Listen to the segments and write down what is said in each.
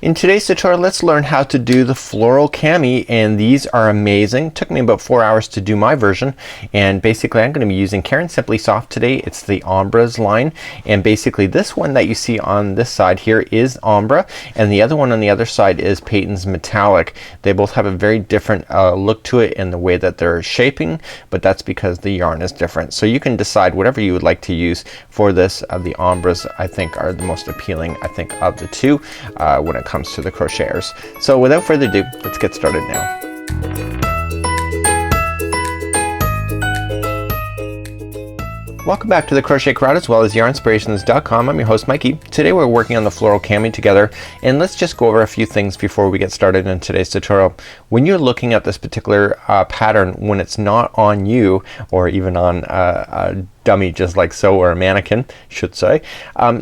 In today's tutorial, let's learn how to do the floral cami, and these are amazing. It took me about 4 hours to do my version, and basically I'm going to be using Caron Simply Soft today. It's the Ombras line, and basically this one that you see on this side here is Ombra, and the other one on the other side is Peyton's Metallic. They both have a very different look to it in the way that they're shaping, but that's because the yarn is different. So you can decide whatever you would like to use for this. The Ombras I think are the most appealing, I think, of the two when it comes to the crocheters. So without further ado, let's get started now. Welcome back to the Crochet Crowd as well as yarnspirations.com. I'm your host Mikey. Today we're working on the floral cami together, and let's just go over a few things before we get started in today's tutorial. When you're looking at this particular pattern, when it's not on you or even on a dummy just like so, or a mannequin should say,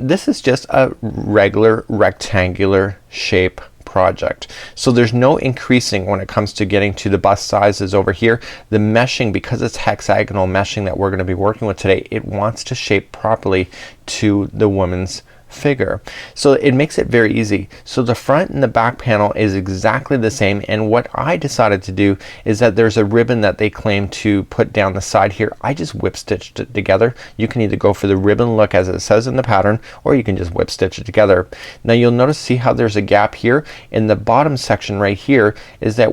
this is just a regular rectangular shape project. So there's no increasing when it comes to getting to the bust sizes over here. The meshing, because it's hexagonal meshing that we're going to be working with today, it wants to shape properly to the woman's figure. So it makes it very easy. So the front and the back panel is exactly the same, and what I decided to do is that there's a ribbon that they claim to put down the side here. I just whip stitched it together. You can either go for the ribbon look as it says in the pattern, or you can just whip stitch it together. Now you'll notice, see how there's a gap here in the bottom section right here, is that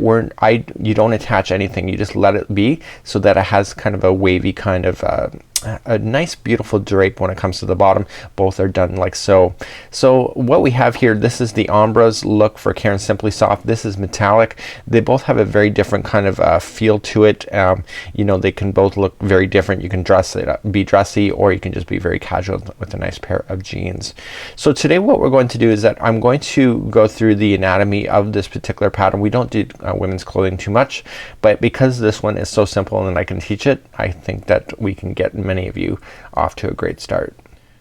you don't attach anything, you just let it be, so that it has kind of a wavy kind of a nice beautiful drape when it comes to the bottom. Both are done like so. So what we have here, this is the Ombras look for Caron Simply Soft. This is Metallic. They both have a very different kind of feel to it. You know, they can both look very different. You can dress it up, be dressy, or you can just be very casual with a nice pair of jeans. So today what we're going to do is that I'm going to go through the anatomy of this particular pattern. We don't do women's clothing too much, but because this one is so simple and I can teach it, I think that we can get many of you off to a great start.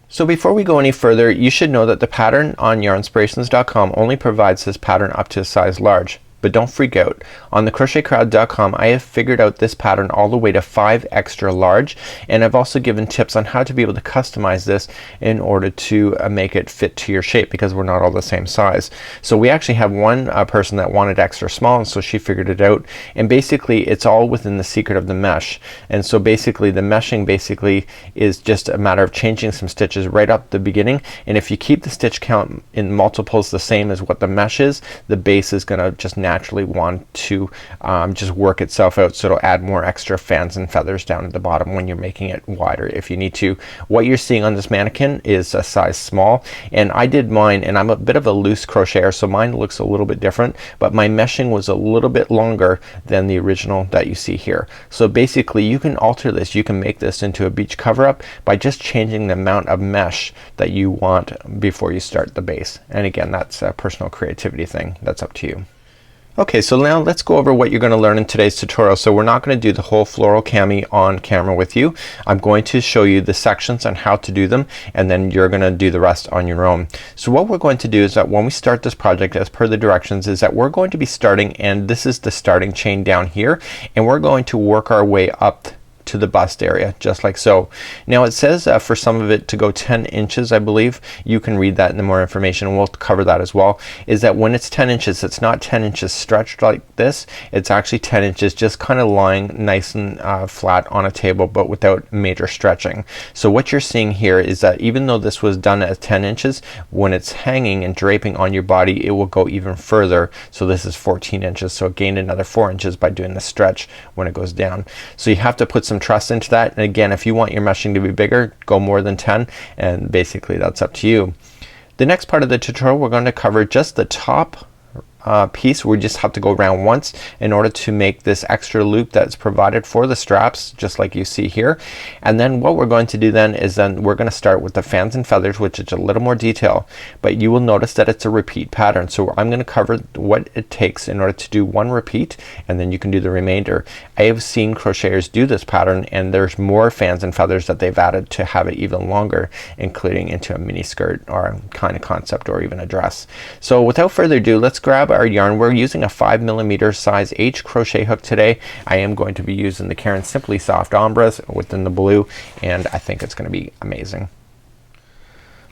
So before we go any further, you should know that the pattern on yarnspirations.com only provides this pattern up to a size large. But don't freak out. On the crochetcrowd.com I have figured out this pattern all the way to 5 extra large, and I've also given tips on how to be able to customize this in order to make it fit to your shape, because we're not all the same size. So we actually have one person that wanted extra small, and so she figured it out, and basically it's all within the secret of the mesh. And so basically the meshing basically is just a matter of changing some stitches right up the beginning, and if you keep the stitch count in multiples the same as what the mesh is, the base is gonna just naturally want to just work itself out, so it'll add more extra fans and feathers down at the bottom when you're making it wider if you need to. What you're seeing on this mannequin is a size small, and I did mine, and I'm a bit of a loose crocheter, so mine looks a little bit different, but my meshing was a little bit longer than the original that you see here. So basically you can alter this, you can make this into a beach cover up by just changing the amount of mesh that you want before you start the base, and again, that's a personal creativity thing. That's up to you. Okay, so now let's go over what you're going to learn in today's tutorial. So we're not going to do the whole floral cami on camera with you. I'm going to show you the sections on how to do them, and then you're going to do the rest on your own. So what we're going to do is that when we start this project, as per the directions, is that we're going to be starting, and this is the starting chain down here, and we're going to work our way up to the bust area just like so. Now it says for some of it to go 10 inches I believe. You can read that in the more information, and we'll cover that as well. Is that when it's 10 inches, it's not 10 inches stretched like this, it's actually 10 inches just kind of lying nice and flat on a table, but without major stretching. So what you're seeing here is that even though this was done at 10 inches, when it's hanging and draping on your body, it will go even further. So this is 14 inches, so it gained another 4 inches by doing the stretch when it goes down. So you have to put some trust into that, and again, if you want your meshing to be bigger, go more than 10, and basically that's up to you. The next part of the tutorial, we're going to cover just the top piece. We just have to go around once in order to make this extra loop that's provided for the straps, just like you see here. And then what we're going to do then is we're going to start with the fans and feathers, which is a little more detail, but you will notice that it's a repeat pattern. So I'm going to cover what it takes in order to do one repeat, and then you can do the remainder. I have seen crocheters do this pattern, and there's more fans and feathers that they've added to have it even longer, including into a mini skirt or a kind of concept, or even a dress. So without further ado, let's grab our yarn. We're using a 5mm size H crochet hook today. I am going to be using the Caron Simply Soft Ombras within the blue, and I think it's going to be amazing.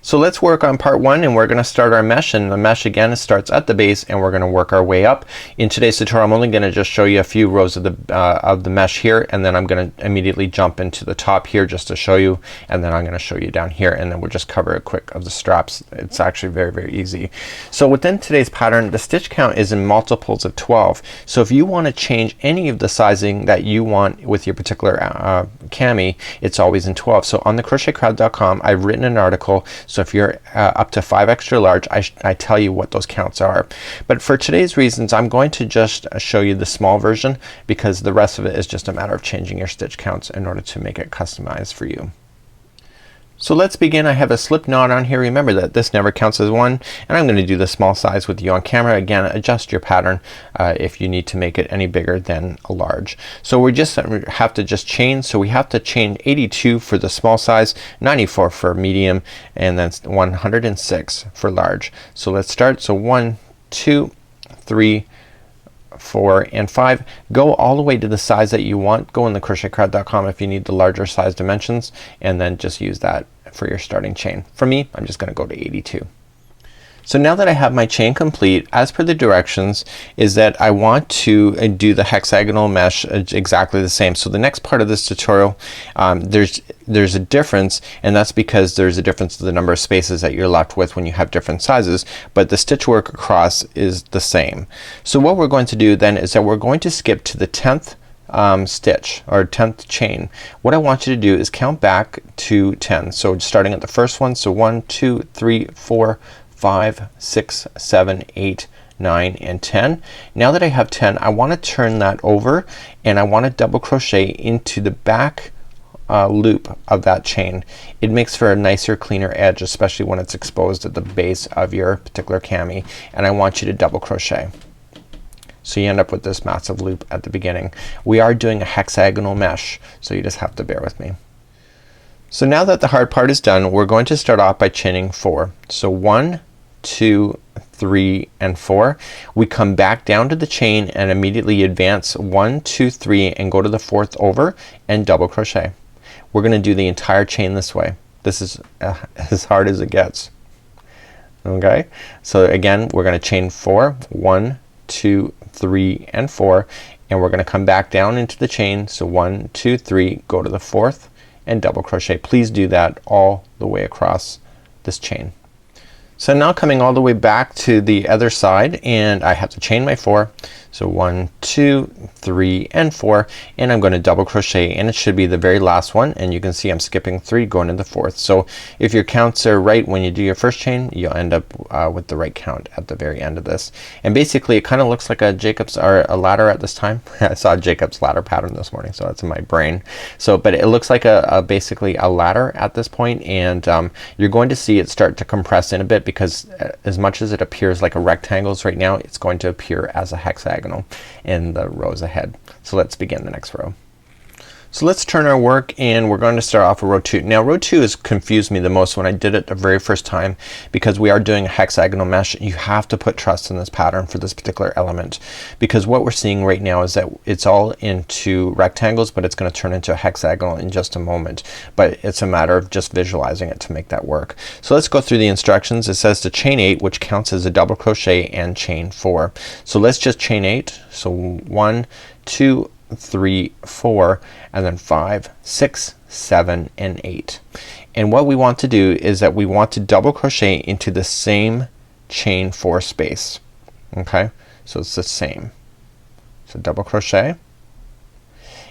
So let's work on part one, and we're going to start our mesh, and the mesh again starts at the base and we're going to work our way up. In today's tutorial I'm only going to just show you a few rows of the mesh here, and then I'm going to immediately jump into the top here just to show you, and then I'm going to show you down here, and then we'll just cover a quick of the straps. It's actually very easy. So within today's pattern the stitch count is in multiples of 12. So if you want to change any of the sizing that you want with your particular cami, it's always in 12. So on the crochetcrowd.com I've written an article. So if you're up to 5 extra large, I tell you what those counts are. But for today's reasons I'm going to just show you the small version, because the rest of it is just a matter of changing your stitch counts in order to make it customized for you. So let's begin. I have a slip knot on here. Remember that this never counts as one, and I'm going to do the small size with you on camera. Again, adjust your pattern if you need to make it any bigger than a large. So we just have to just chain. So we have to chain 82 for the small size, 94 for medium, and then 106 for large. So let's start. So 1, 2, 3, 4 and 5. Go all the way to the size that you want. Go in the crochetcrowd.com if you need the larger size dimensions, and then just use that for your starting chain. For me, I'm just gonna go to 82. So now that I have my chain complete, as per the directions, is that I want to do the hexagonal mesh exactly the same. So the next part of this tutorial, there's a difference, and that's because there's a difference in the number of spaces that you're left with when you have different sizes, but the stitch work across is the same. So what we're going to do then is that we're going to skip to the 10th stitch or 10th chain. What I want you to do is count back to 10. So starting at the first one, so 1, 2, 3, 4, 5, 6, 7, 8, 9 and 10. Now that I have 10, I want to turn that over, and I want to double crochet into the back loop of that chain. It makes for a nicer, cleaner edge, especially when it's exposed at the base of your particular cami, and I want you to double crochet. So you end up with this massive loop at the beginning. We are doing a hexagonal mesh, so you just have to bear with me. So now that the hard part is done, we're going to start off by chaining 4. So 1, 2, 3 and 4. We come back down to the chain and immediately advance 1, 2, 3 and go to the 4th over and double crochet. We're gonna do the entire chain this way. This is as hard as it gets. Okay, so again we're gonna chain 4, 1, 2, 3 and 4, and we're gonna come back down into the chain. So 1, 2, 3, go to the 4th and double crochet. Please do that all the way across this chain. So now coming all the way back to the other side, and I have to chain my 4. So 1, 2, 3 and 4, and I'm going to double crochet, and it should be the very last one, and you can see I'm skipping 3 going to the 4th. So if your counts are right when you do your first chain, you'll end up with the right count at the very end of this. And basically it kinda looks like a Jacob's or a ladder at this time. I saw a Jacob's ladder pattern this morning, so that's in my brain. So but it looks like basically a ladder at this point, and you're going to see it start to compress in a bit, because as much as it appears like a rectangles right now, it's going to appear as a hexagonal in the rows ahead. So let's begin the next row. So let's turn our work, and we're going to start off with row 2. Now row 2 has confused me the most when I did it the very first time, because we are doing a hexagonal mesh. You have to put trust in this pattern for this particular element, because what we're seeing right now is that it's all into rectangles, but it's gonna turn into a hexagonal in just a moment. But it's a matter of just visualizing it to make that work. So let's go through the instructions. It says to chain 8, which counts as a double crochet, and chain 4. So let's just chain 8. So 1, 2, 3, 4 and then 5, 6, 7 and 8. And what we want to do is that we want to double crochet into the same chain 4 space. Okay, so it's the same. So double crochet,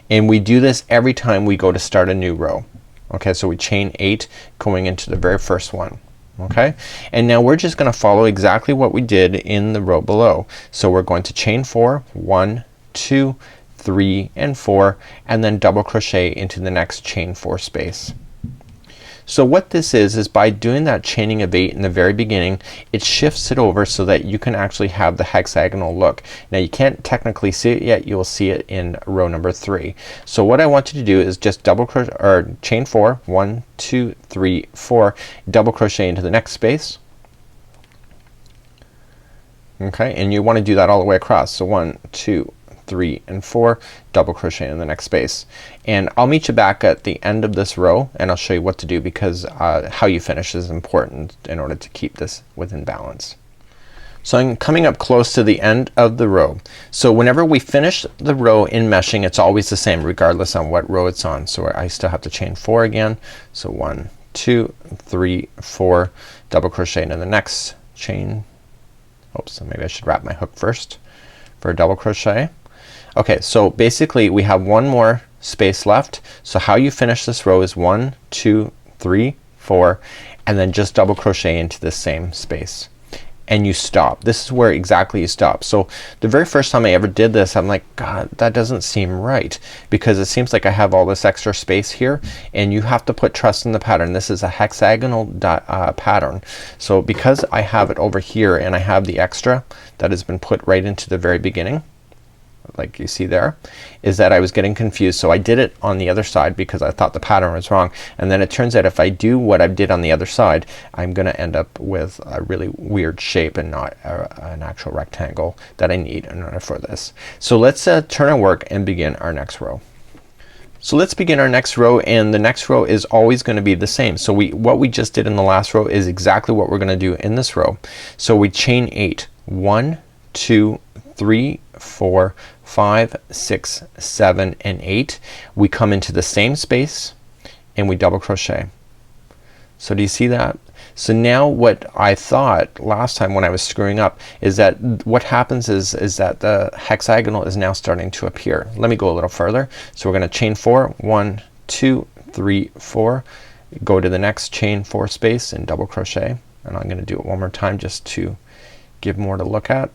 and we do this every time we go to start a new row. Okay, so we chain 8 going into the very first one. Okay, and now we're just gonna follow exactly what we did in the row below. So we're going to chain 4, 1, 2, 3 and 4, and then double crochet into the next chain 4 space. So what this is by doing that chaining of 8 in the very beginning, it shifts it over so that you can actually have the hexagonal look. Now you can't technically see it yet, you will see it in row number 3. So what I want you to do is just double crochet or chain 4, 1, 2, 3, 4, double crochet into the next space. Okay, and you want to do that all the way across. So 1, 2, 3 and 4, double crochet in the next space. And I'll meet you back at the end of this row and I'll show you what to do, because how you finish is important in order to keep this within balance. So I'm coming up close to the end of the row. So whenever we finish the row in meshing, it's always the same regardless on what row it's on. So I still have to chain 4 again. So 1, 2, 3, 4, double crochet into the next chain. Oops, so maybe I should wrap my hook first for a double crochet. Okay, so basically we have one more space left. So how you finish this row is 1, 2, 3, 4, and then just double crochet into the same space. And you stop. This is where exactly you stop. So the very first time I ever did this, I'm like, God, that doesn't seem right, because it seems like I have all this extra space here, and you have to put trust in the pattern. This is a hexagonal pattern. So because I have it over here and I have the extra that has been put right into the very beginning, like you see there, is that I was getting confused. So I did it on the other side because I thought the pattern was wrong, and then it turns out if I do what I did on the other side, I'm gonna end up with a really weird shape and not an actual rectangle that I need in order for this. So let's turn our work and begin our next row. So let's begin our next row, and the next row is always going to be the same. So what we just did in the last row is exactly what we're gonna do in this row. So we chain 8. 1, 2, 3, 4, 5, 6, 7, and 8. We come into the same space and we double crochet. So do you see that? So now what I thought last time when I was screwing up is that what happens is that the hexagonal is now starting to appear. Let me go a little further. So we're gonna chain 4. 1, 2, 3, 4. Go to the next chain 4 space and double crochet. And I'm gonna do it one more time just to give more to look at.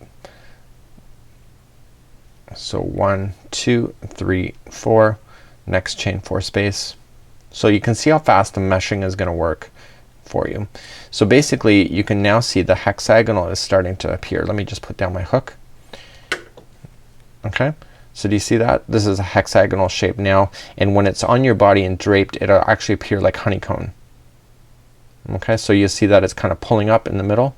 So 1, 2, 3, 4, next chain 4 space. So you can see how fast the meshing is gonna work for you. So basically you can now see the hexagonal is starting to appear. Let me just put down my hook. Okay, so do you see that? This is a hexagonal shape now, and when it's on your body and draped, it'll actually appear like honeycomb. Okay, so you see that it's kind of pulling up in the middle.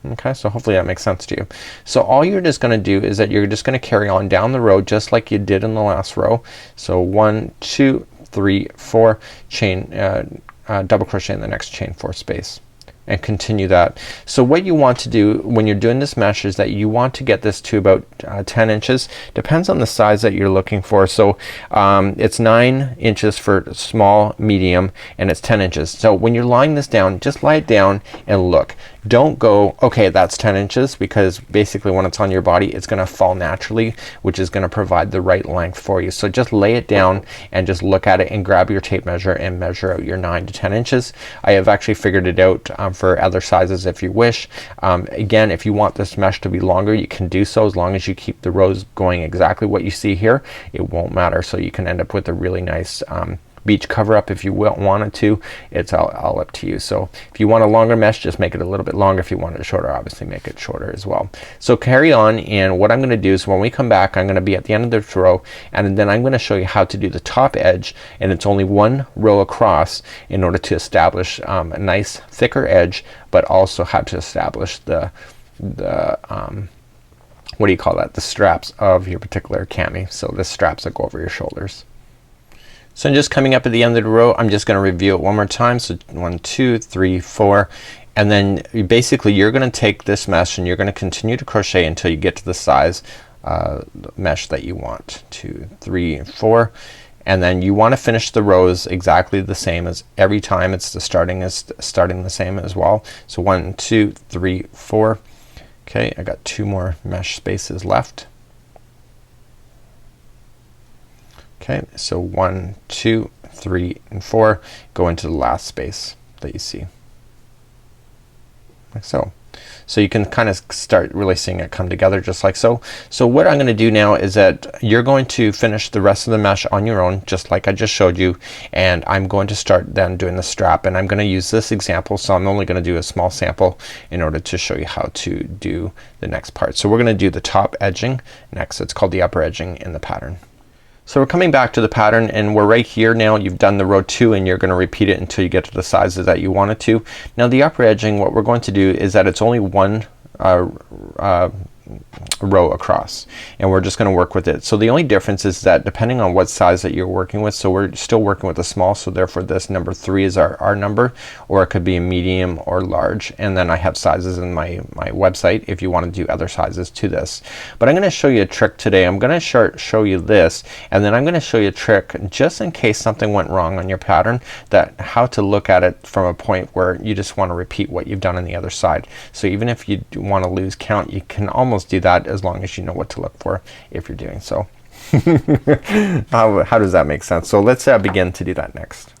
Okay, so hopefully that makes sense to you. So all you're just gonna do is that you're just gonna carry on down the row just like you did in the last row. So 1, 2, 3, 4, chain double crochet in the next chain 4 space, and continue that. So what you want to do when you're doing this mesh is that you want to get this to about 10 inches. Depends on the size that you're looking for. So it's 9 inches for small, medium, and it's 10 inches. So when you're lying this down, just lie it down and look. Don't go, okay, that's 10 inches, because basically when it's on your body it's gonna fall naturally, which is gonna provide the right length for you. So just lay it down and just look at it and grab your tape measure and measure out your 9 to 10 inches. I have actually figured it out for other sizes if you wish. Again, if you want this mesh to be longer, you can do so as long as you keep the rows going exactly what you see here. It won't matter. So you can end up with a really nice beach cover up if you wanted to. It's all up to you. So if you want a longer mesh, just make it a little bit longer. If you want it shorter, obviously make it shorter as well. So carry on, and what I'm gonna do is when we come back, I'm gonna be at the end of this row, and then I'm gonna show you how to do the top edge, and it's only one row across in order to establish a nice thicker edge, but also how to establish the what do you call that? The straps of your particular cami. So the straps that go over your shoulders. So I'm just coming up at the end of the row. I'm just gonna review it one more time. So 1, 2, 3, 4, and then basically you're gonna take this mesh and you're gonna continue to crochet until you get to the size mesh that you want. 2, 3, 4, and then you want to finish the rows exactly the same as every time. It's the starting the same as well. So 1, 2, 3, 4. Okay, I got 2 more mesh spaces left. Okay, so 1, 2, 3, and 4 go into the last space that you see, like so. So you can kind of start really seeing it come together just like so. So what I'm gonna do now is that you're going to finish the rest of the mesh on your own just like I just showed you, and I'm going to start then doing the strap, and I'm gonna use this example, so I'm only gonna do a small sample in order to show you how to do the next part. So we're gonna do the top edging next. It's called the upper edging in the pattern. So we're coming back to the pattern, and we're right here now. You've done the row 2 and you're gonna repeat it until you get to the sizes that you want it to. Now the upper edging, what we're going to do is that it's only one row across, and we're just gonna work with it. So the only difference is that depending on what size that you're working with, so we're still working with a small, so therefore this number 3 is our number, or it could be a medium or large, and then I have sizes in my website if you want to do other sizes to this. But I'm gonna show you a trick today. I'm gonna show you this, and then I'm gonna show you a trick just in case something went wrong on your pattern, that how to look at it from a point where you just want to repeat what you've done on the other side. So even if you want to lose count, you can almost do that as long as you know what to look for if you're doing so. How does that make sense? So let's begin to do that next.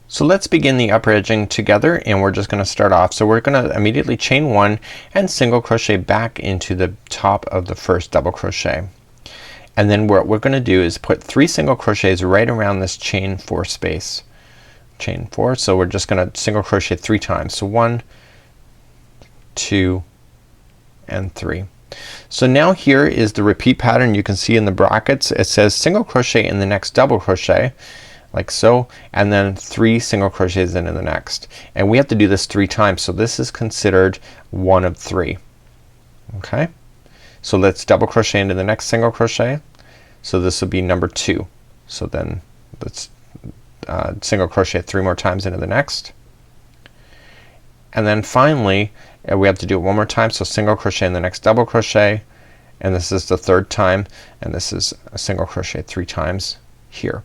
So let's begin the upper edging together, and we're just gonna start off. So we're gonna immediately chain 1 and single crochet back into the top of the first double crochet, and then what we're gonna do is put 3 single crochets right around this chain 4 space. Chain 4, so we're just gonna single crochet 3 times. So 1, 2 and 3. So now here is the repeat pattern. You can see in the brackets it says single crochet in the next double crochet, like so, and then 3 single crochets into the next, and we have to do this 3 times, so this is considered 1 of 3. Okay, so let's double crochet into the next single crochet, so this will be number 2. So then let's single crochet 3 more times into the next, and then finally we have to do it 1 more time, so single crochet in the next double crochet, and this is the 3rd time, and this is a single crochet 3 times here.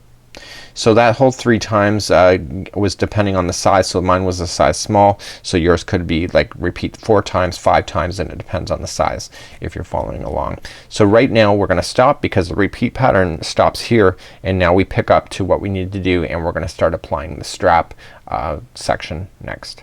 So that whole 3 times was depending on the size. So mine was a size small, so yours could be like repeat 4 times, 5 times, and it depends on the size if you're following along. So right now we're gonna stop because the repeat pattern stops here, and now we pick up to what we need to do, and we're gonna start applying the strap section next.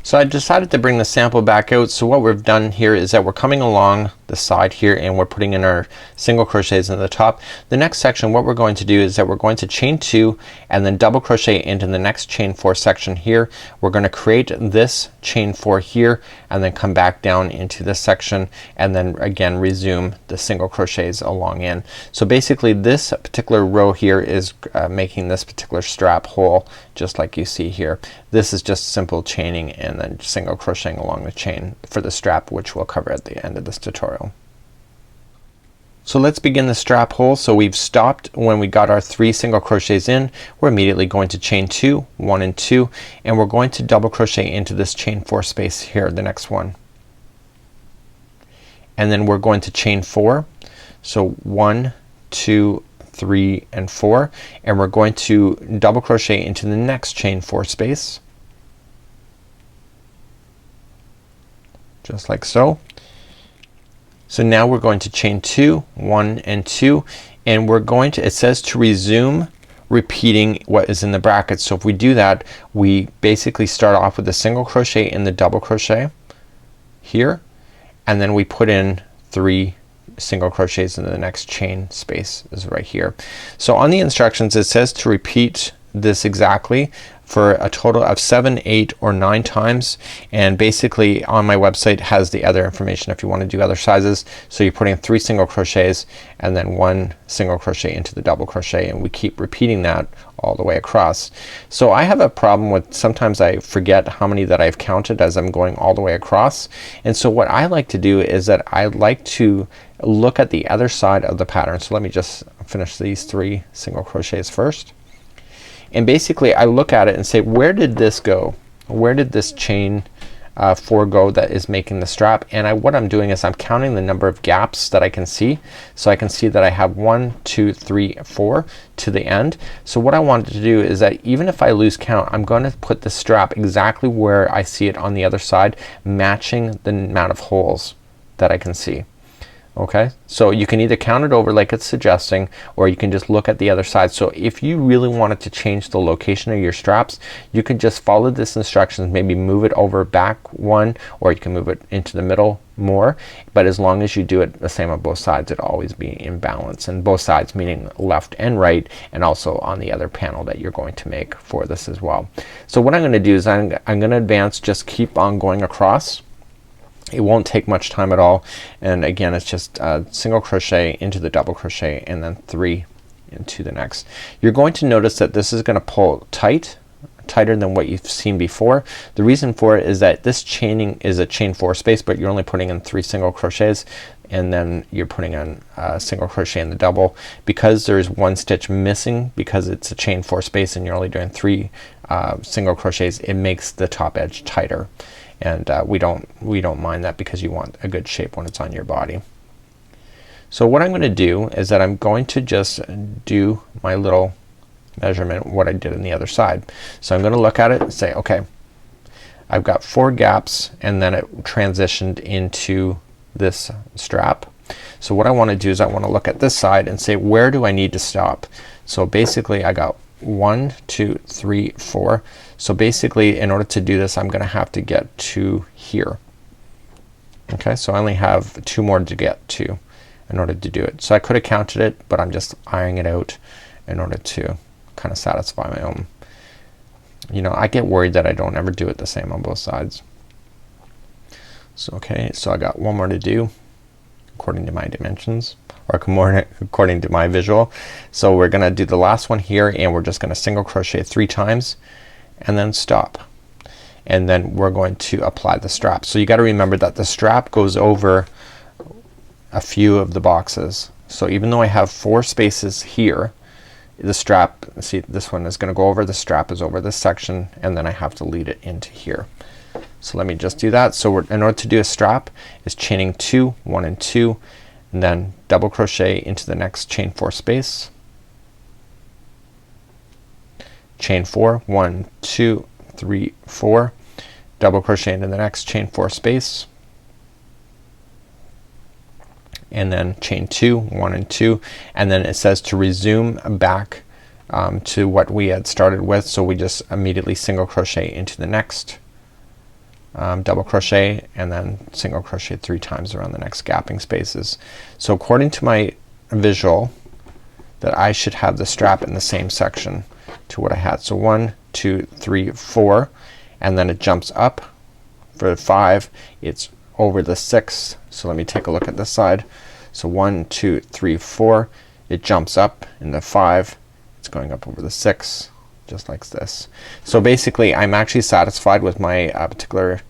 So I decided to bring the sample back out. So what we've done here is that we're coming along the side here, and we're putting in our single crochets in the top. The next section, what we're going to do is that we're going to chain 2 and then double crochet into the next chain 4 section here. We're gonna create this chain 4 here, and then come back down into this section, and then again resume the single crochets along in. So basically this particular row here is making this particular strap whole, just like you see here. This is just simple chaining and then single crocheting along the chain for the strap, which we'll cover at the end of this tutorial. So let's begin the strap hole. So we've stopped when we got our 3 single crochets in. We're immediately going to chain 2, 1 and 2, and we're going to double crochet into this chain 4 space here, the next one, and then we're going to chain 4. So 1, 2, 3 and 4, and we're going to double crochet into the next chain 4 space, just like so. So now we're going to chain 2, 1 and 2, and we're going to, it says to resume repeating what is in the brackets. So if we do that, we basically start off with a single crochet in the double crochet here, and then we put in 3 single crochets into the next chain space is right here. So on the instructions it says to repeat this exactly for a total of 7, 8 or 9 times, and basically on my website has the other information if you want to do other sizes. So you're putting 3 single crochets and then 1 single crochet into the double crochet, and we keep repeating that all the way across. So I have a problem with sometimes I forget how many that I've counted as I'm going all the way across, and so what I like to do is that I like to look at the other side of the pattern. So let me just finish these 3 single crochets first, and basically I look at it and say, where did this go? Where did this chain 4 go that is making the strap? And what I'm doing is I'm counting the number of gaps that I can see. So I can see that I have 1, 2, 3, 4 to the end. So what I wanted to do is that even if I lose count, I'm going to put the strap exactly where I see it on the other side, matching the amount of holes that I can see. Okay, so you can either count it over like it's suggesting, or you can just look at the other side. So if you really wanted to change the location of your straps, you can just follow this instructions, maybe move it over back 1, or you can move it into the middle more, but as long as you do it the same on both sides, it'll always be in balance, and both sides meaning left and right, and also on the other panel that you're going to make for this as well. So what I'm gonna do is I'm gonna advance, just keep on going across. It won't take much time at all, and again it's just single crochet into the double crochet and then 3 into the next. You're going to notice that this is gonna pull tight, tighter than what you've seen before. The reason for it is that this chaining is a chain 4 space, but you're only putting in 3 single crochets, and then you're putting in a single crochet in the double. Because there's 1 stitch missing, because it's a chain 4 space and you're only doing 3 single crochets, it makes the top edge tighter, and we don't mind that because you want a good shape when it's on your body. So what I'm gonna do is that I'm going to just do my little measurement, what I did on the other side. So I'm gonna look at it and say, okay, I've got 4 gaps, and then it transitioned into this strap. So what I wanna do is I wanna look at this side and say, where do I need to stop? So basically I got 1, 2, 3, 4. So basically in order to do this I'm gonna have to get to here. Okay, so I only have 2 more to get to in order to do it. So I could have counted it, but I'm just ironing it out in order to kind of satisfy my own. You know, I get worried that I don't ever do it the same on both sides. So okay, so I got 1 more to do according to my dimensions, or according to my visual. So we're gonna do the last one here, and we're just gonna single crochet 3 times and then stop, and then we're going to apply the strap. So you gotta remember that the strap goes over a few of the boxes. So even though I have 4 spaces here, the strap, see this one is gonna go over, the strap is over this section, and then I have to lead it into here. So let me just do that. So in order to do a strap is chaining 2, 1 and 2, and then double crochet into the next chain 4 space, chain 4, 1, 2, 3, 4, double crochet into the next chain 4 space, and then chain 2, 1 and 2, and then it says to resume back to what we had started with. So we just immediately single crochet into the next, double crochet, and then single crochet 3 times around the next gapping spaces. So according to my visual, that I should have the strap in the same section to what I had. So 1, 2, 3, 4, and then it jumps up for 5. It's over the 6. So let me take a look at this side. So 1, 2, 3, 4, it jumps up in the 5. It's going up over the 6, just like this. So basically I'm actually satisfied with my particular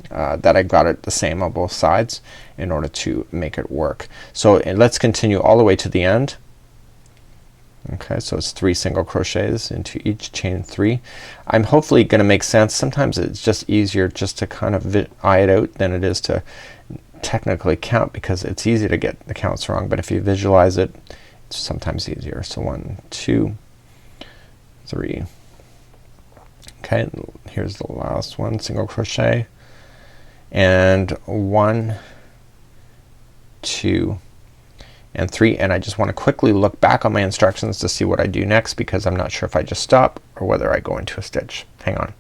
that I got it the same on both sides in order to make it work. So let's continue all the way to the end. Okay, so it's 3 single crochets into each, chain 3. I'm hopefully gonna make sense. Sometimes it's just easier just to kind of eye it out than it is to technically count, because it's easy to get the counts wrong, but if you visualize it, it's sometimes easier. So 1, 2, 3. Okay, here's the last one, single crochet, and 1, 2 and 3, and I just want to quickly look back on my instructions to see what I do next, because I'm not sure if I just stop or whether I go into a stitch. Hang on.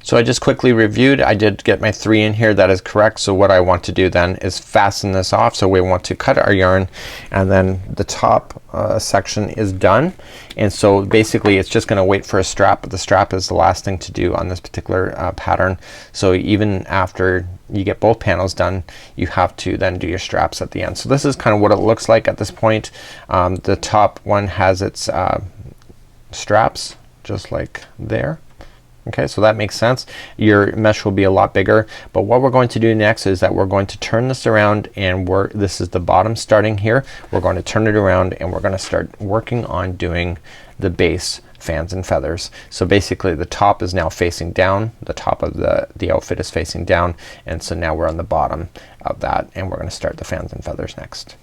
So I just quickly reviewed. I did get my 3 in here. That is correct. So what I want to do then is fasten this off. So we want to cut our yarn, and then the top section is done. And so basically it's just gonna wait for a strap, but the strap is the last thing to do on this particular pattern. So even after you get both panels done, you have to then do your straps at the end. So this is kind of what it looks like at this point. The top one has its straps just like there. Okay, so that makes sense. Your mesh will be a lot bigger, but what we're going to do next is that we're going to turn this around, and this is the bottom starting here. We're going to turn it around, and we're going to start working on doing the base fans and feathers. So basically the top is now facing down, the top of the outfit is facing down, and so now we're on the bottom of that, and we're going to start the fans and feathers next.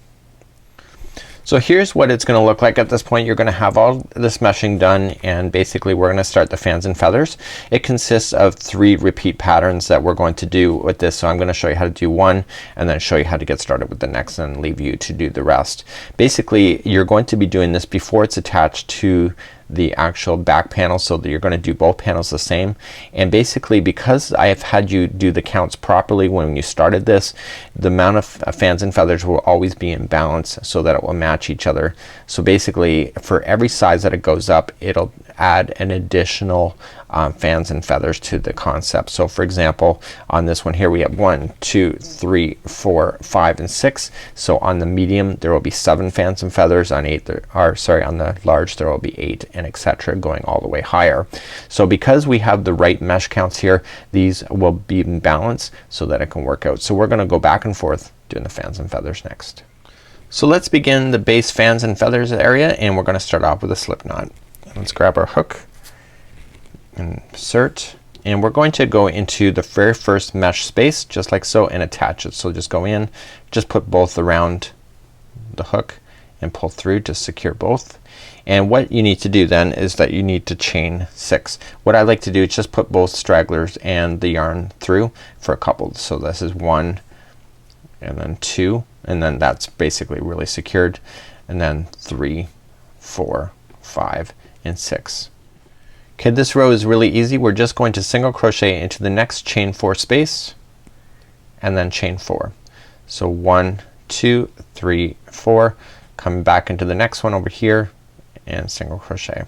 So here's what it's gonna look like at this point. You're gonna have all this meshing done, and basically we're gonna start the fans and feathers. It consists of 3 repeat patterns that we're going to do with this. So I'm gonna show you how to do one, and then show you how to get started with the next, and leave you to do the rest. Basically you're going to be doing this before it's attached to the actual back panel, so that you're going to do both panels the same. And basically because I have had you do the counts properly when you started this, the amount of fans and feathers will always be in balance so that it will match each other. So basically for every size that it goes up, it'll add an additional fans and feathers to the concept. So for example, on this one here we have 1, 2, 3, 4, 5 and 6. So on the medium there will be 7 fans and feathers. On on the large there will be 8, and etc., going all the way higher. So because we have the right mesh counts here, these will be in balance so that it can work out. So we're gonna go back and forth doing the fans and feathers next. So let's begin the base fans and feathers area, and we're gonna start off with a slip knot. Let's grab our hook, insert, and we're going to go into the very first mesh space just like so and attach it. So just go in, just put both around the hook and pull through to secure both. And what you need to do then is that you need to chain 6. What I like to do is just put both stragglers and the yarn through for a couple. So this is 1 and then 2, and then that's basically really secured, and then 3, 4, 5 and 6. Okay, this row is really easy. We're just going to single crochet into the next chain 4 space and then chain 4. So 1, 2, 3, 4, come back into the next one over here and single crochet.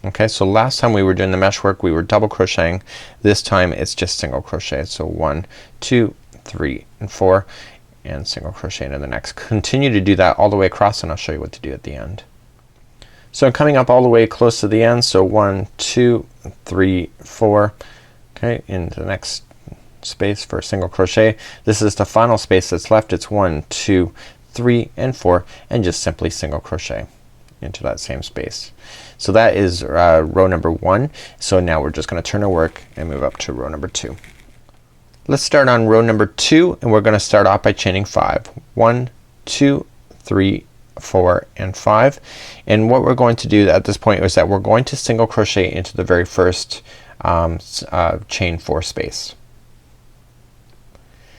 Okay, so last time we were doing the mesh work we were double crocheting. This time it's just single crochet. So 1, 2, 3 and 4 and single crochet into the next. Continue to do that all the way across, and I'll show you what to do at the end. So I'm coming up all the way close to the end. So 1, 2, 3, 4, okay, into the next space for a single crochet. This is the final space that's left. It's 1, 2, 3 and 4, and just simply single crochet into that same space. So that is row number 1. So now we're just gonna turn our work and move up to row number 2. Let's start on row number 2, and we're gonna start off by chaining 5. 1, 2, 3, 4 and 5. And what we're going to do at this point is that we're going to single crochet into the very first chain 4 space.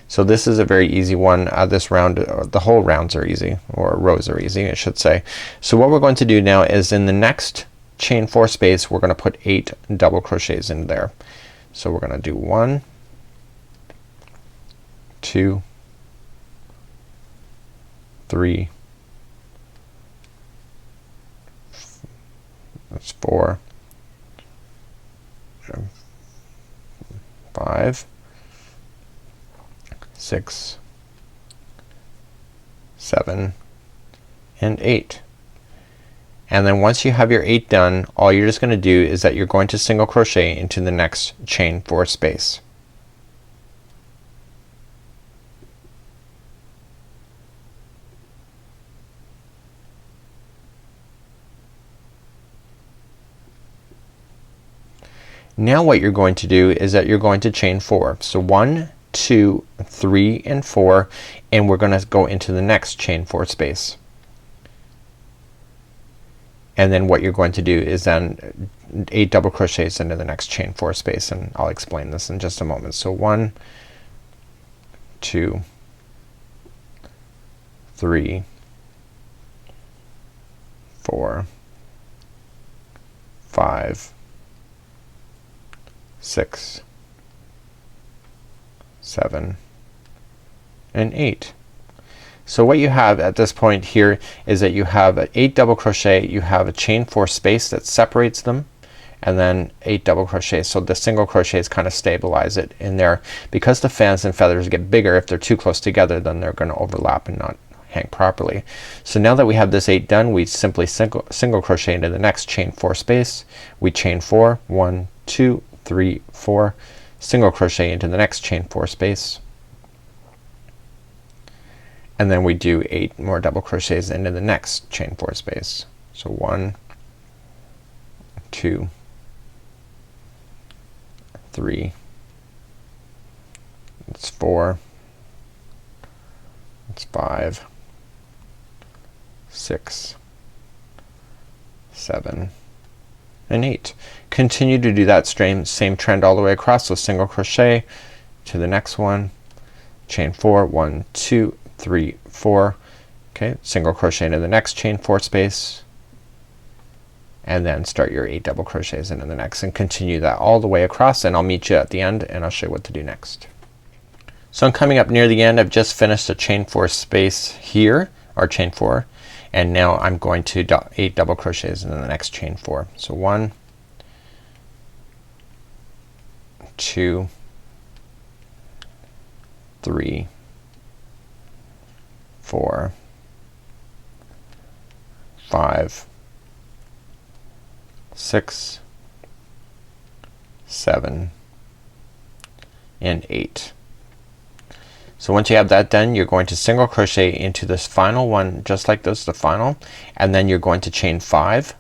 So this is a very easy one. This round, the whole rounds are easy, or rows are easy I should say. So what we're going to do now is in the next chain 4 space we're gonna put 8 double crochets in there. So we're gonna do 1, 2, 3, that's 4, 5, 6, 7 and 8. And then once you have your 8 done, all you're just gonna do is that you're going to single crochet into the next chain 4 space. Now what you're going to do is that you're going to chain 4. So 1, 2, 3 and 4, and we're gonna go into the next chain 4 space. And then what you're going to do is then 8 double crochets into the next chain 4 space, and I'll explain this in just a moment. So 1, 2, 3, 4, 5, 6, 7 and 8. So what you have at this point here is that you have an 8 double crochet, you have a chain 4 space that separates them, and then 8 double crochets. So the single crochets kind of stabilize it in there. Because the fans and feathers get bigger, if they're too close together then they're gonna overlap and not hang properly. So now that we have this 8 done, we simply single crochet into the next chain 4 space. We chain 4, 1, 2, 3, 4, single crochet into the next chain 4 space, and then we do 8 more double crochets into the next chain 4 space. So 1, 2, 3, it's 4, it's 5, 6, 7 and 8. Continue to do that same trend all the way across. So single crochet to the next one, chain 4, 1, 2, 3, 4, okay, single crochet into the next chain 4 space, and then start your 8 double crochets into the next, and continue that all the way across, and I'll meet you at the end and I'll show you what to do next. So I'm coming up near the end. I've just finished a chain 4 space here, or chain 4, and now I'm going to 8 double crochets in the next chain 4. So 1, 2, 3, 4, 5, 6, 7, and 8. So once you have that done, you're going to single crochet into this final one just like this, the final, and then you're going to chain 5,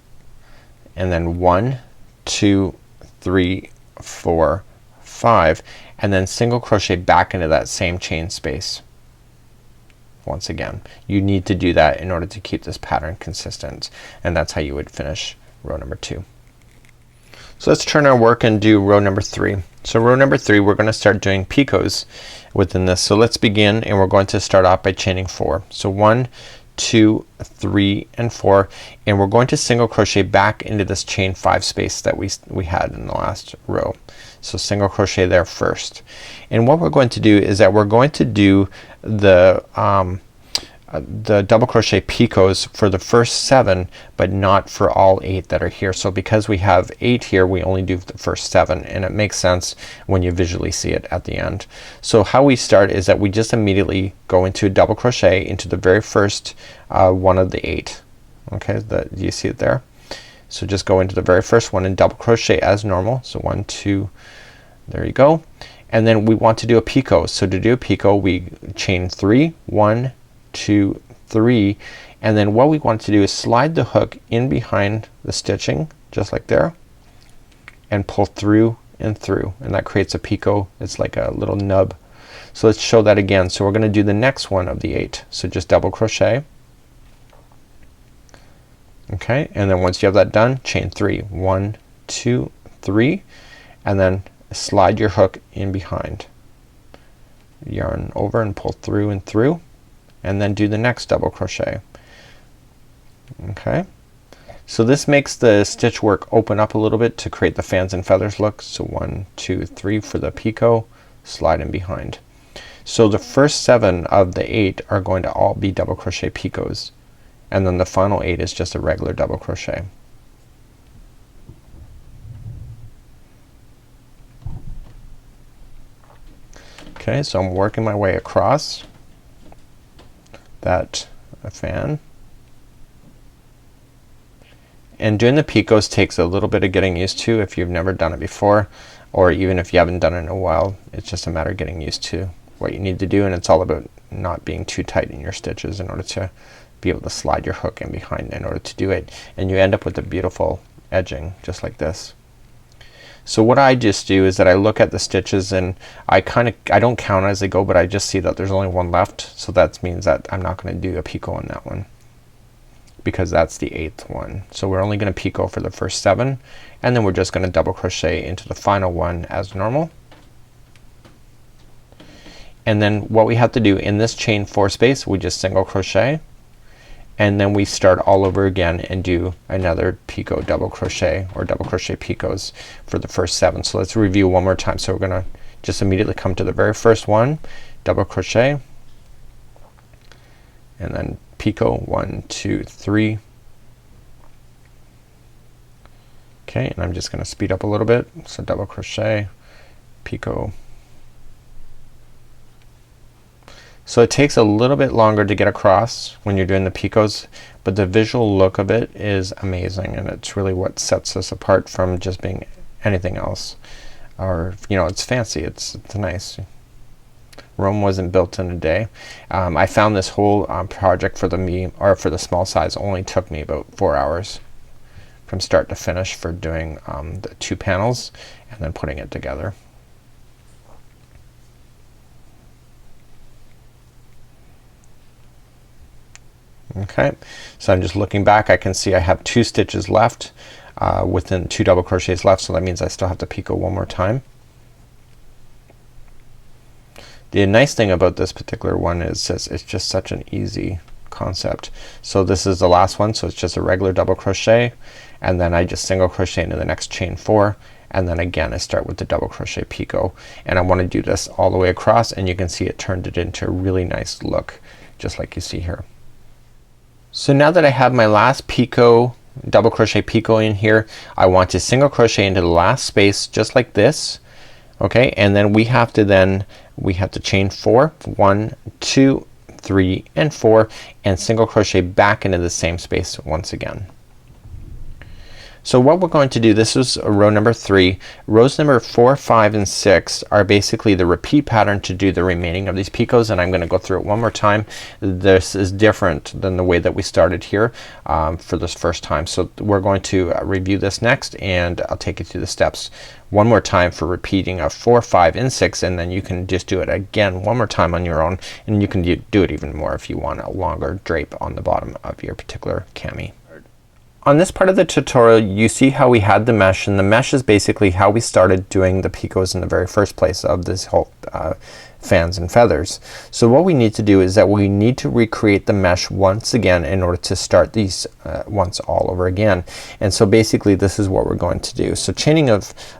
and then 1, 2, 3, 4, 5, and then single crochet back into that same chain space. Once again, you need to do that in order to keep this pattern consistent, and that's how you would finish row number 2. So let's turn our work and do row number 3. So row number 3, we're going to start doing picots within this. So let's begin, and we're going to start off by chaining 4. So 1, 2, 3, and 4, and we're going to single crochet back into this chain 5 space that we had in the last row. So single crochet there first, and what we're going to do is that we're going to do the double crochet picots for the first 7, but not for all 8 that are here. So because we have 8 here, we only do the first 7, and it makes sense when you visually see it at the end. So how we start is that we just immediately go into a double crochet into the very first one of the 8. Okay, do you see it there? So just go into the very first one and double crochet as normal. So 1, 2, there you go. And then we want to do a picot. So to do a picot, we chain 3, 1, 2, 3, and then what we want to do is slide the hook in behind the stitching just like there, and pull through and through, and that creates a picot. It's like a little nub. So let's show that again. So we're gonna do the next one of the 8. So just double crochet. Okay, and then once you have that done, chain 3, 1, 2, 3, and then slide your hook in behind, yarn over and pull through and through, and then do the next double crochet. Okay, so this makes the stitch work open up a little bit to create the fans and feathers look. So 1, 2, 3 for the picot, slide in behind. So the first 7 of the 8 are going to all be double crochet picots, and then the final 8 is just a regular double crochet. Okay, so I'm working my way across that fan, and doing the picots takes a little bit of getting used to if you've never done it before, or even if you haven't done it in a while. It's just a matter of getting used to what you need to do, and it's all about not being too tight in your stitches in order to be able to slide your hook in behind in order to do it, and you end up with a beautiful edging just like this. So what I just do is that I look at the stitches, and I don't count as they go, but I just see that there's only one left, so that means that I'm not gonna do a picot on that one because that's the 8th one. So we're only gonna picot for the first 7, and then we're just gonna double crochet into the final one as normal. And then what we have to do in this chain 4 space, we just single crochet, and then we start all over again and do another picot double crochet or double crochet picots for the first 7. So let's review one more time. So we're gonna just immediately come to the very first one, double crochet, and then picot 1, 2, 3. Okay, and I'm just gonna speed up a little bit. So double crochet, picot. So it takes a little bit longer to get across when you're doing the picots, but the visual look of it is amazing, and it's really what sets us apart from just being anything else. Or you know, it's fancy, it's nice. Rome wasn't built in a day. I found this whole project for the small size only took me about 4 hours from start to finish for doing the 2 panels and then putting it together. Okay, so I'm just looking back. I can see I have 2 stitches left within 2 double crochets left, so that means I still have to picot one more time. The nice thing about this particular one is it's just such an easy concept. So this is the last one, so it's just a regular double crochet, and then I just single crochet into the next chain 4, and then again I start with the double crochet picot, and I want to do this all the way across, and you can see it turned it into a really nice look just like you see here. So now that I have my last picot, double crochet picot in here, I want to single crochet into the last space just like this. Okay, and then we have to chain 4, 1, 2, 3 and 4 and single crochet back into the same space once again. So what we're going to do, this is row number 3. Rows number 4, 5 and 6 are basically the repeat pattern to do the remaining of these picots, and I'm gonna go through it one more time. This is different than the way that we started here for this first time. So we're going to review this next, and I'll take you through the steps one more time for repeating of 4, 5 and 6, and then you can just do it again one more time on your own, and you can do it even more if you want a longer drape on the bottom of your particular cami. On this part of the tutorial you see how we had the mesh, and the mesh is basically how we started doing the picots in the very first place of this whole fans and feathers. So what we need to do is that we need to recreate the mesh once again in order to start these once all over again. And so basically this is what we're going to do. So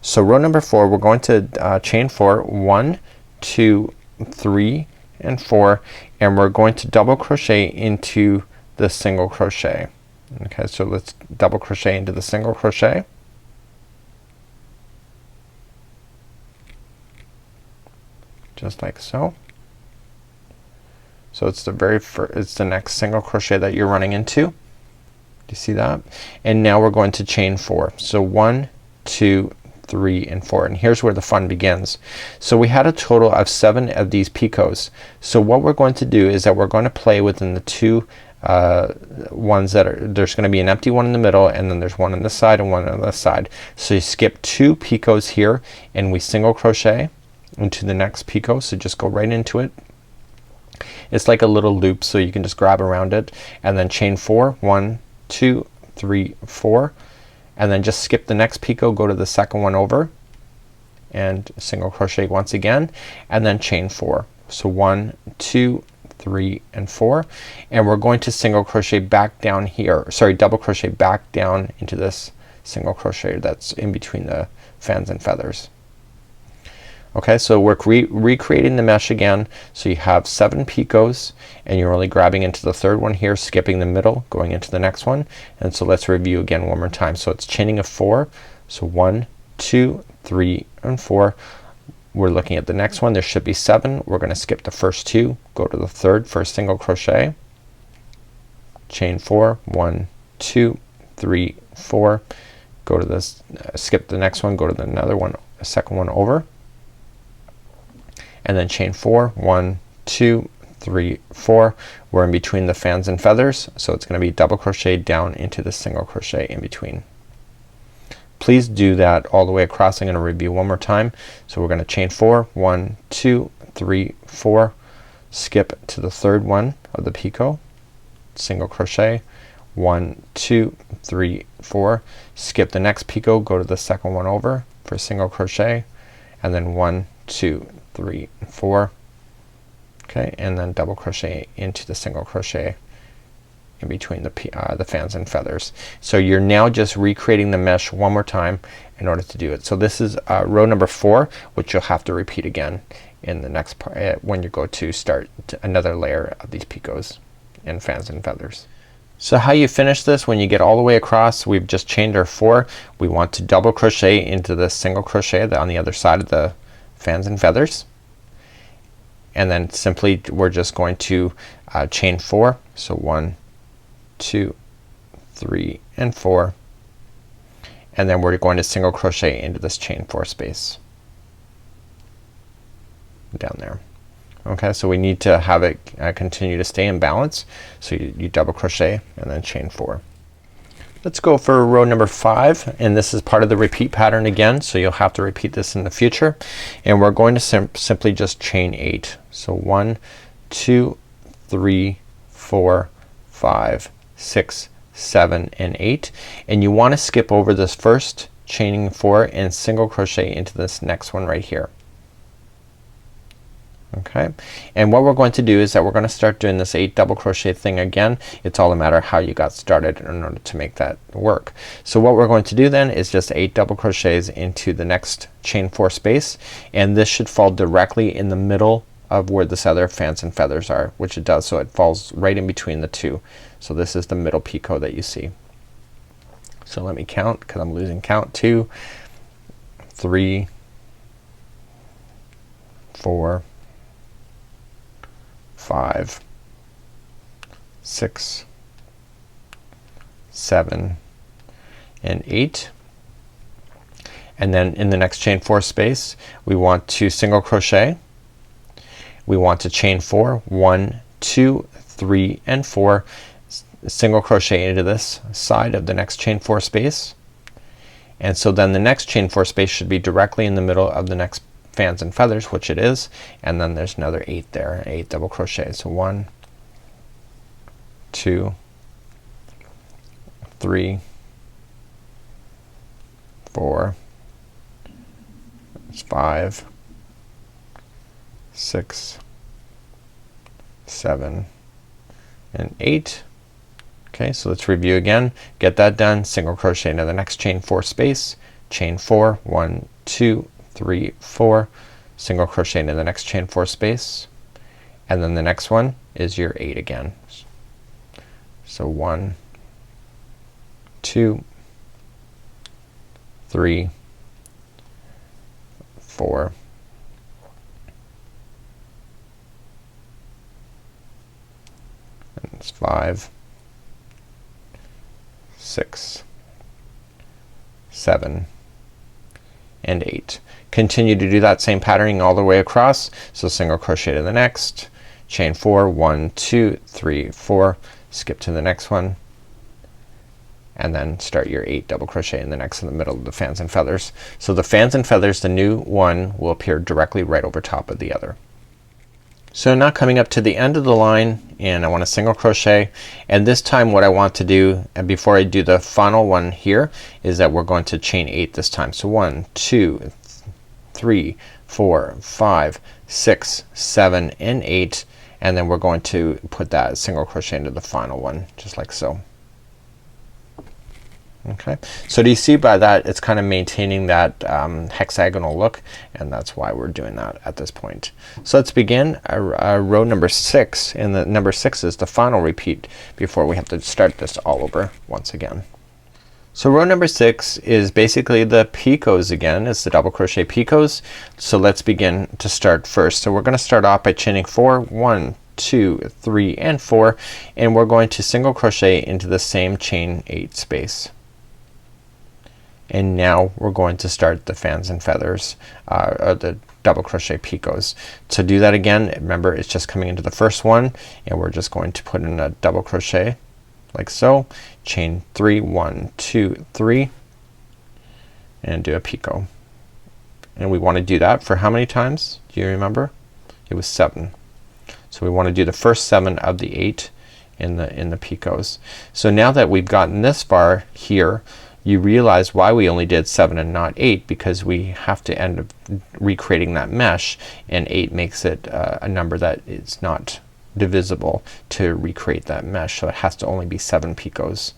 so row number 4 we're going to chain 4, 1, 2, 3 and 4, and we're going to double crochet into the single crochet. Okay, so let's double crochet into the single crochet. Just like so. So it's it's the next single crochet that you're running into. Do you see that? And now we're going to chain 4. So 1, 2, 3 and 4, and here's where the fun begins. So we had a total of 7 of these picots. So what we're going to do is that we're going to play within the 2 ones that there's gonna be an empty one in the middle, and then there's one on this side and one on this side. So you skip 2 picots here and we single crochet into the next picot. So just go right into it. It's like a little loop, so you can just grab around it and then chain 4, 1, 2, 3, 4, and then just skip the next picot, go to the second one over and single crochet once again, and then chain 4. So 1, 2, 3 and 4, and we're going to single crochet back down here, sorry, double crochet back down into this single crochet that's in between the fans and feathers. Okay, so we're recreating the mesh again. So you have 7 picots and you're only grabbing into the third one here, skipping the middle, going into the next one. And so let's review again one more time. So it's chaining of 4. So 1, 2, 3 and 4. We're looking at the next one. There should be 7. We're gonna skip the first 2, go to the third for a single crochet, chain 4, 1, 2, 3, 4, go to this, skip the next one, go to another one, a second one over, and then chain 4, 1, 2, 3, 4. We're in between the fans and feathers, so it's gonna be double crochet down into the single crochet in between. Please do that all the way across. I'm gonna review one more time. So we're gonna chain 4, 1, 2, 3, 4, skip to the third one of the picot, single crochet, 1, 2, 3, 4, skip the next picot, go to the second one over for single crochet, and then 1, 2, 3, 4. Okay, and then double crochet into the single crochet in between the fans and feathers. So you're now just recreating the mesh one more time in order to do it. So this is row number 4, which you'll have to repeat again in the next part when you go to start another layer of these picots and fans and feathers. So how you finish this, when you get all the way across, we've just chained our 4. We want to double crochet into the single crochet on the other side of the fans and feathers, and then simply we're just going to chain 4. So 1, 2, 3 and 4, and then we're going to single crochet into this chain 4 space down there. Okay, so we need to have it continue to stay in balance. So you double crochet and then chain 4. Let's go for row number 5, and this is part of the repeat pattern again, so you'll have to repeat this in the future, and we're going to simply just chain 8. So 1, 2, 3, 4, 5, 6, 7 and 8, and you want to skip over this first chaining 4 and single crochet into this next one right here. Okay, and what we're going to do is that we're going to start doing this 8 double crochet thing again. It's all a matter of how you got started in order to make that work. So what we're going to do then is just 8 double crochets into the next chain 4 space, and this should fall directly in the middle of where this other fans and feathers are, which it does, so it falls right in between the two. So this is the middle picot that you see. So let me count because I'm losing count. 2, 3, 4, 5, 6, 7 and 8. And then in the next chain 4 space we want to single crochet. We want to chain 4, 1, 2, 3 and 4, single crochet into this side of the next chain 4 space. And so then the next chain 4 space should be directly in the middle of the next fans and feathers, which it is, and then there's another 8 there, 8 double crochet. So 1, 2, 3, 4, 5, 6, 7 and 8. Okay, so let's review again. Get that done. Single crochet into the next chain 4 space, chain 4, 1, 2, 3, 4, single crochet into the next chain 4 space, and then the next one is your 8 again. So 1, 2, 3, 4, and it's 5, 6, 7 and 8. Continue to do that same patterning all the way across. So single crochet to the next, chain 4, 1, 2, 3, 4, skip to the next one, and then start your 8 double crochet in the next in the middle of the fans and feathers. So the fans and feathers, the new one, will appear directly right over top of the other. So now coming up to the end of the line, and I want to single crochet, and this time what I want to do, and before I do the final one here, is that we're going to chain 8 this time. So 1, 2, 3, 4, 5, 6, 7 and 8, and then we're going to put that single crochet into the final one just like so. Okay, so do you see by that it's kind of maintaining that hexagonal look, and that's why we're doing that at this point. So let's begin row number 6, and the number 6 is the final repeat before we have to start this all over once again. So row number 6 is basically the picots again. It's the double crochet picots. So let's begin to start first. So we're going to start off by chaining 4, 1, 2, 3 and 4, and we're going to single crochet into the same chain 8 space. And now we're going to start the fans and feathers, or the double crochet picots. To do that again, remember it's just coming into the first one, and we're just going to put in a double crochet like so, chain 3, 1, 2, 3 and do a picot. And we want to do that for how many times? Do you remember? It was 7. So we want to do the first 7 of the 8 in the picots. So now that we've gotten this far here, you realize why we only did 7 and not 8, because we have to end up recreating that mesh, and 8 makes it a number that is not divisible to recreate that mesh, so it has to only be 7 picots.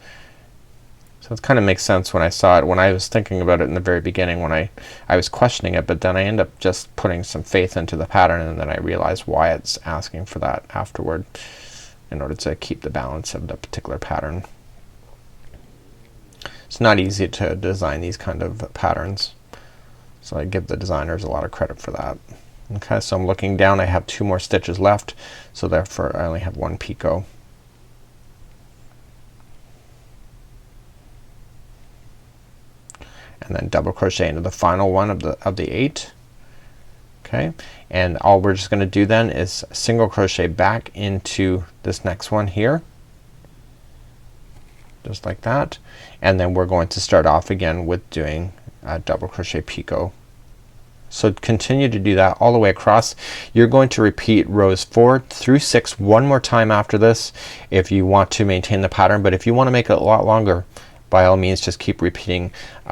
So it kind of makes sense when I saw it, when I was thinking about it in the very beginning, when I was questioning it, but then I end up just putting some faith into the pattern, and then I realized why it's asking for that afterward in order to keep the balance of the particular pattern. It's not easy to design these kind of patterns, so I give the designers a lot of credit for that. Okay, so I'm looking down, I have 2 more stitches left, so therefore I only have 1 picot. And then double crochet into the final one of the 8. Okay, and all we're just going to do then is single crochet back into this next one here, just like that, and then we're going to start off again with doing a double crochet picot. So continue to do that all the way across. You're going to repeat rows 4 through 6 one more time after this if you want to maintain the pattern, but if you want to make it a lot longer, by all means just keep repeating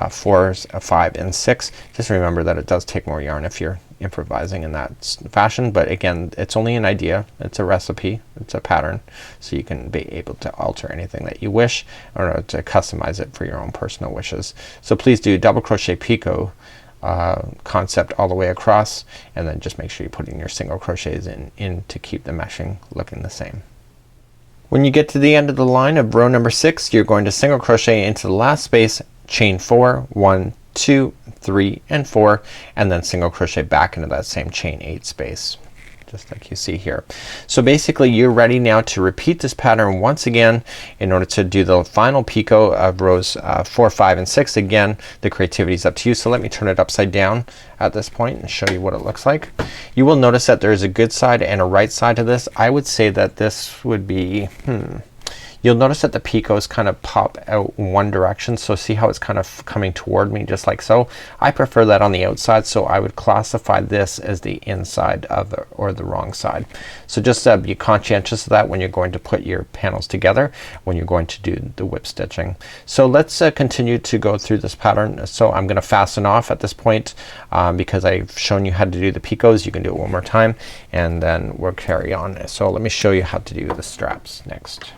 4, 5 and 6. Just remember that it does take more yarn if you're improvising in that fashion, but again, it's only an idea, it's a recipe, it's a pattern, so you can be able to alter anything that you wish, or to customize it for your own personal wishes. So please do double crochet picot concept all the way across, and then just make sure you put in your single crochets in to keep the meshing looking the same. When you get to the end of the line of row number 6, you're going to single crochet into the last space, chain 4, 1, 2, 3, and 4, and then single crochet back into that same chain 8 space, just like you see here. So basically you're ready now to repeat this pattern once again in order to do the final picot of rows 4, 5, and 6. Again, the creativity is up to you. So let me turn it upside down at this point and show you what it looks like. You will notice that there is a good side and a right side to this. I would say that this would be you'll notice that the picots kind of pop out one direction. So see how it's kind of coming toward me just like so. I prefer that on the outside, so I would classify this as the inside of the, or the wrong side. So just be conscientious of that when you're going to put your panels together, when you're going to do the whip stitching. So let's continue to go through this pattern. So I'm gonna fasten off at this point because I've shown you how to do the picots. You can do it one more time and then we'll carry on. So let me show you how to do the straps next.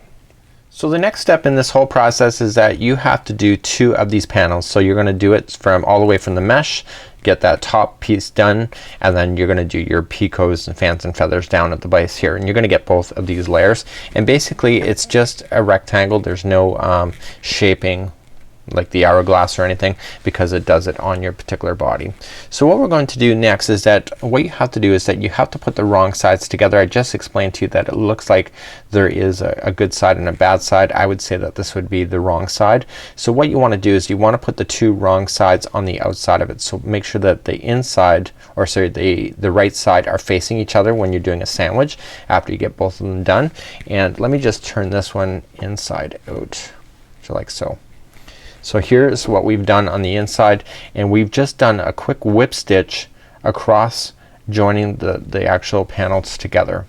So the next step in this whole process is that you have to do 2 of these panels. So you're gonna do it from all the way from the mesh, get that top piece done, and then you're gonna do your picots and fans and feathers down at the base here, and you're gonna get both of these layers. And basically it's just a rectangle. There's no shaping like the hourglass or anything, because it does it on your particular body. So what we're going to do next is that what you have to do is that you have to put the wrong sides together. I just explained to you that it looks like there is a good side and a bad side. I would say that this would be the wrong side. So what you want to do is you want to put the 2 wrong sides on the outside of it. So make sure that the inside, or sorry, the right side are facing each other when you're doing a sandwich after you get both of them done. And let me just turn this one inside out, so like so. So here's what we've done on the inside, and we've just done a quick whip stitch across, joining the actual panels together.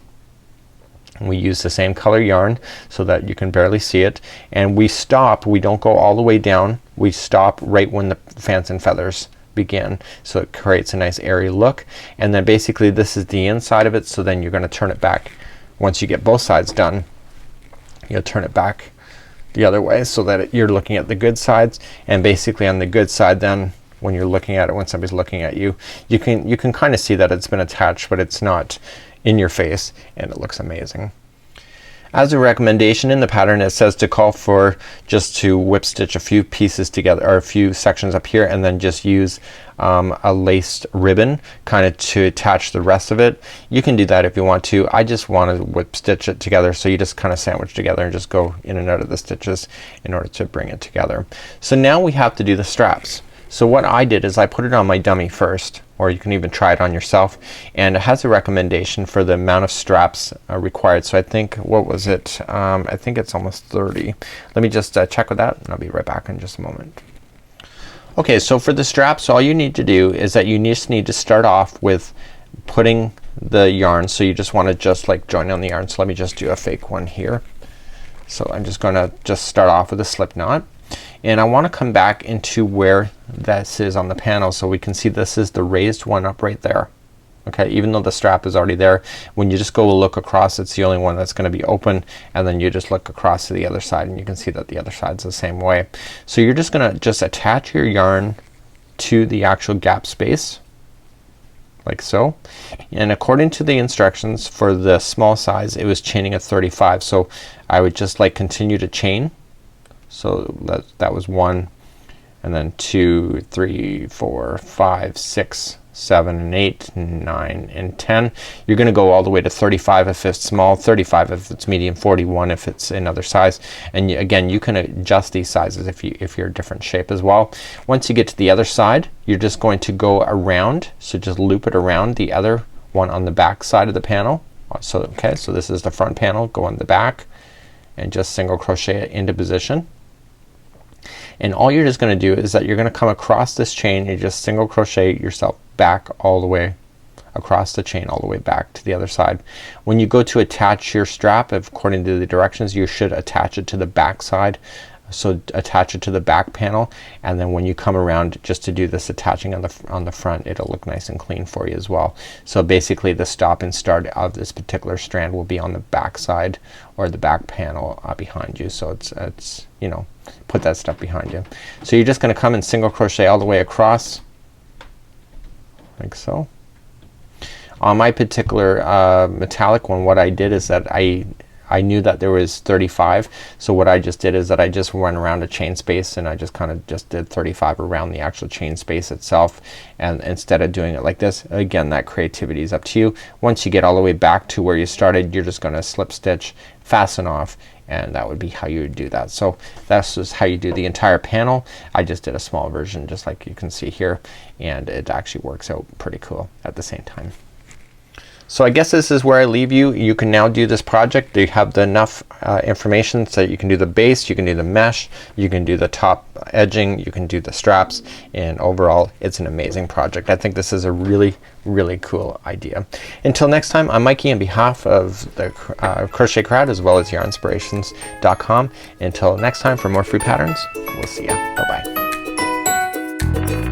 And we use the same color yarn so that you can barely see it, and we stop, we don't go all the way down, we stop right when the fans and feathers begin, so it creates a nice airy look. And then basically this is the inside of it, so then you're gonna turn it back. Once you get both sides done, you'll turn it back the other way so that you're looking at the good sides. And basically on the good side, then when you're looking at it, when somebody's looking at you, you can kind of see that it's been attached, but it's not in your face, and it looks amazing. As a recommendation in the pattern, it says to call for just to whip stitch a few pieces together, or a few sections up here, and then just use a laced ribbon kind of to attach the rest of it. You can do that if you want to. I just want to whip stitch it together, so you just kind of sandwich together and just go in and out of the stitches in order to bring it together. So now we have to do the straps. So what I did is I put it on my dummy first, or you can even try it on yourself, and it has a recommendation for the amount of straps required. So I think, what was it, I think it's almost 30. Let me just check with that, and I'll be right back in just a moment. Okay, so for the straps, all you need to do is that you just need to start off with putting the yarn. So you just want to just like join on the yarn. So let me just do a fake one here. So I'm just gonna just start off with a slip knot, and I want to come back into where this is on the panel, so we can see this is the raised one up right there. Okay, even though the strap is already there, when you just go look across, it's the only one that's gonna be open, and then you just look across to the other side and you can see that the other side's the same way. So you're just gonna attach your yarn to the actual gap space like so, and according to the instructions for the small size, it was chaining at 35. So I would just like continue to chain. So that was 1, and then 2, 3, 4, 5, 6, 7, and 8, 9, and 10. You're gonna go all the way to 35 if it's small, 35 if it's medium, 41 if it's another size. And again, you can adjust these sizes if you're a different shape as well. Once you get to the other side, you're just going to go around, so just loop it around the other one on the back side of the panel. So okay, so this is the front panel, go on the back and just single crochet it into position. And all you're just gonna do is that you're gonna come across this chain and just single crochet yourself back all the way across the chain, all the way back to the other side. When you go to attach your strap, according to the directions, you should attach it to the back side. So attach it to the back panel, and then when you come around just to do this attaching on the front, it'll look nice and clean for you as well. So basically the stop and start of this particular strand will be on the back side or the back panel behind you. So it's you know, put that stuff behind you. So you're just gonna come and single crochet all the way across like so. On my particular metallic one, what I did is that I knew that there was 35, so what I just did is that I just went around a chain space and I just kind of just did 35 around the actual chain space itself, and instead of doing it like this, again, that creativity is up to you. Once you get all the way back to where you started, you're just gonna slip stitch, fasten off, and that would be how you would do that. So that's just how you do the entire panel. I just did a small version just like you can see here, and it actually works out pretty cool at the same time. So I guess this is where I leave you. You can now do this project. You have enough information so that you can do the base, you can do the mesh, you can do the top edging, you can do the straps, and overall it's an amazing project. I think this is a really cool idea. Until next time, I'm Mikey on behalf of the Crochet Crowd as well as yarnspirations.com. Until next time, for more free patterns, we'll see ya. Bye bye.